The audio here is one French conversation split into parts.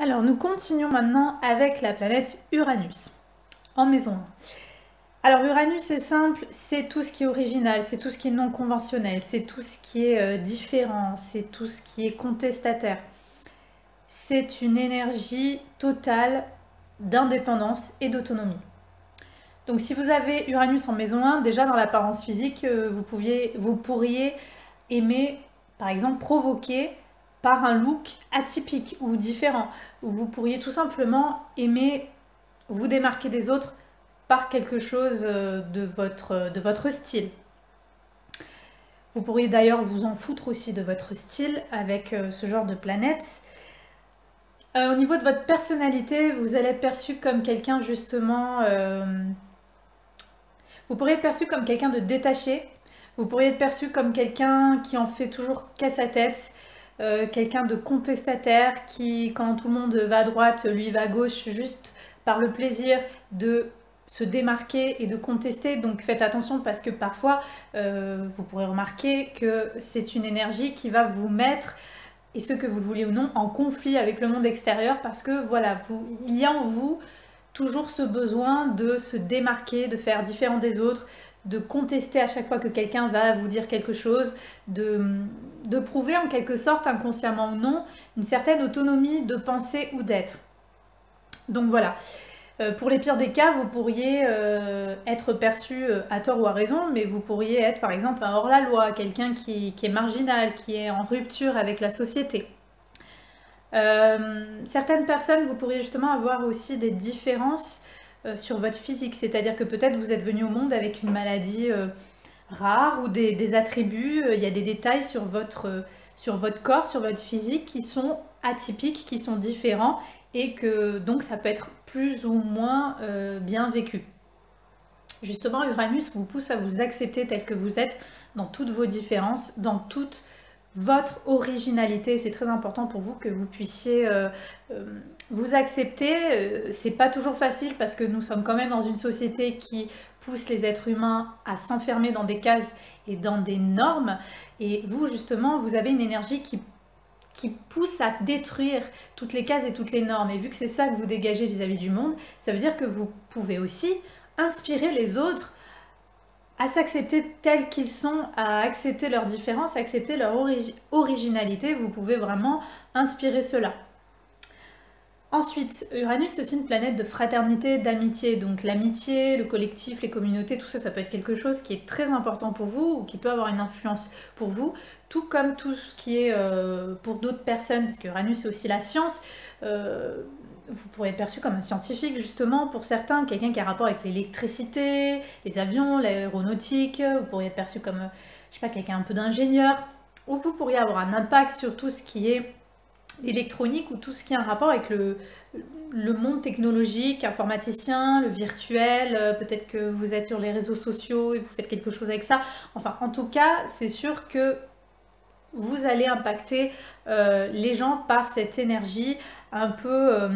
Alors nous continuons maintenant avec la planète Uranus, en maison 1. Alors Uranus c'est simple, c'est tout ce qui est original, c'est tout ce qui est non conventionnel, c'est tout ce qui est différent, c'est tout ce qui est contestataire. C'est une énergie totale d'indépendance et d'autonomie. Donc si vous avez Uranus en maison 1, déjà dans l'apparence physique, vous pourriez aimer, par exemple, provoquer par un look atypique ou différent. Ou vous pourriez tout simplement aimer vous démarquer des autres par quelque chose de votre style. Vous pourriez d'ailleurs vous en foutre aussi de votre style avec ce genre de planète. Au niveau de votre personnalité, vous allez être perçu comme quelqu'un justement... vous pourriez être perçu comme quelqu'un de détaché. Vous pourriez être perçu comme quelqu'un qui en fait toujours qu'à sa tête. Quelqu'un de contestataire qui, quand tout le monde va à droite, lui va à gauche juste par le plaisir de se démarquer et de contester. Donc faites attention parce que parfois, vous pourrez remarquer que c'est une énergie qui va vous mettre, et ce que vous le voulez ou non, en conflit avec le monde extérieur parce que voilà, il y a en vous toujours ce besoin de se démarquer, de faire différent des autres, de contester à chaque fois que quelqu'un va vous dire quelque chose, de prouver en quelque sorte, inconsciemment ou non, une certaine autonomie de pensée ou d'être. Donc voilà. Pour les pires des cas, vous pourriez être perçu à tort ou à raison, mais vous pourriez être par exemple un hors-la-loi, quelqu'un qui est marginal, qui est en rupture avec la société. Certaines personnes, vous pourriez justement avoir aussi des différences sur votre physique, c'est-à-dire que peut-être vous êtes venu au monde avec une maladie rare ou des attributs, il y a des détails sur votre corps, sur votre physique qui sont atypiques, qui sont différents et que donc ça peut être plus ou moins bien vécu. Justement, Uranus vous pousse à vous accepter tel que vous êtes dans toutes vos différences, dans toute votre originalité. C'est très important pour vous que vous puissiez vous accepter. C'est pas toujours facile parce que nous sommes quand même dans une société qui pousse les êtres humains à s'enfermer dans des cases et dans des normes. Et vous, justement, vous avez une énergie qui pousse à détruire toutes les cases et toutes les normes. Et vu que c'est ça que vous dégagez vis-à-vis du monde, ça veut dire que vous pouvez aussi inspirer les autres à s'accepter tels qu'ils sont, à accepter leurs différences, à accepter leur originalité. Vous pouvez vraiment inspirer cela. Ensuite, Uranus, c'est aussi une planète de fraternité, d'amitié. Donc l'amitié, le collectif, les communautés, tout ça, ça peut être quelque chose qui est très important pour vous ou qui peut avoir une influence pour vous, tout comme tout ce qui est pour d'autres personnes, parce que Uranus, c'est aussi la science. Vous pourriez être perçu comme un scientifique, justement, pour certains, quelqu'un qui a rapport avec l'électricité, les avions, l'aéronautique. Vous pourriez être perçu comme, je sais pas, quelqu'un un peu d'ingénieur. Ou vous pourriez avoir un impact sur tout ce qui est électronique ou tout ce qui a un rapport avec le monde technologique, informaticien, le virtuel, peut-être que vous êtes sur les réseaux sociaux et vous faites quelque chose avec ça. Enfin, en tout cas, c'est sûr que vous allez impacter les gens par cette énergie un peu...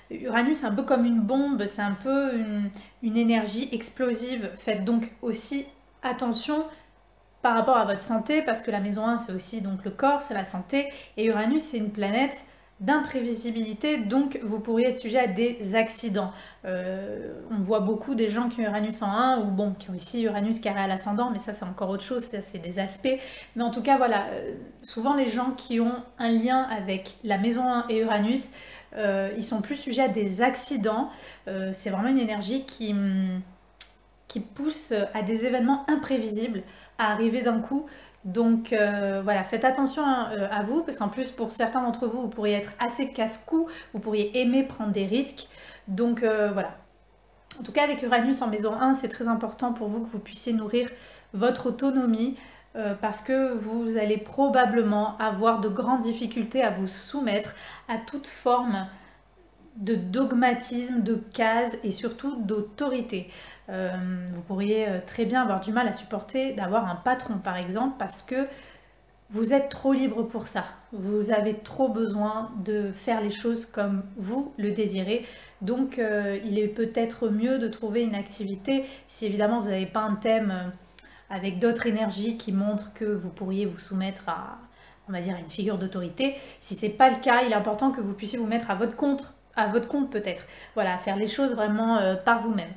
Uranus, c'est un peu comme une bombe, c'est un peu une énergie explosive. Faites donc aussi attention par rapport à votre santé, parce que la maison 1, c'est aussi donc le corps, c'est la santé, et Uranus, c'est une planète d'imprévisibilité, donc vous pourriez être sujet à des accidents. On voit beaucoup des gens qui ont Uranus en 1, ou bon, qui ont aussi Uranus carré à l'ascendant, mais ça c'est encore autre chose, ça c'est des aspects. Mais en tout cas, voilà, souvent les gens qui ont un lien avec la maison 1 et Uranus, ils sont plus sujets à des accidents. C'est vraiment une énergie qui pousse à des événements imprévisibles à arriver d'un coup. Donc voilà, faites attention à vous, parce qu'en plus pour certains d'entre vous, vous pourriez être assez casse-cou, vous pourriez aimer prendre des risques. Donc voilà. En tout cas, avec Uranus en maison 1, c'est très important pour vous que vous puissiez nourrir votre autonomie, parce que vous allez probablement avoir de grandes difficultés à vous soumettre à toute forme de dogmatisme, de cases et surtout d'autorité. Vous pourriez très bien avoir du mal à supporter d'avoir un patron par exemple, parce que vous êtes trop libre pour ça. Vous avez trop besoin de faire les choses comme vous le désirez. Donc il est peut-être mieux de trouver une activité, si évidemment vous n'avez pas un thème avec d'autres énergies qui montrent que vous pourriez vous soumettre on va dire, à une figure d'autorité. Si c'est pas le cas, il est important que vous puissiez vous mettre à votre compte peut-être. Voilà, faire les choses vraiment par vous-même.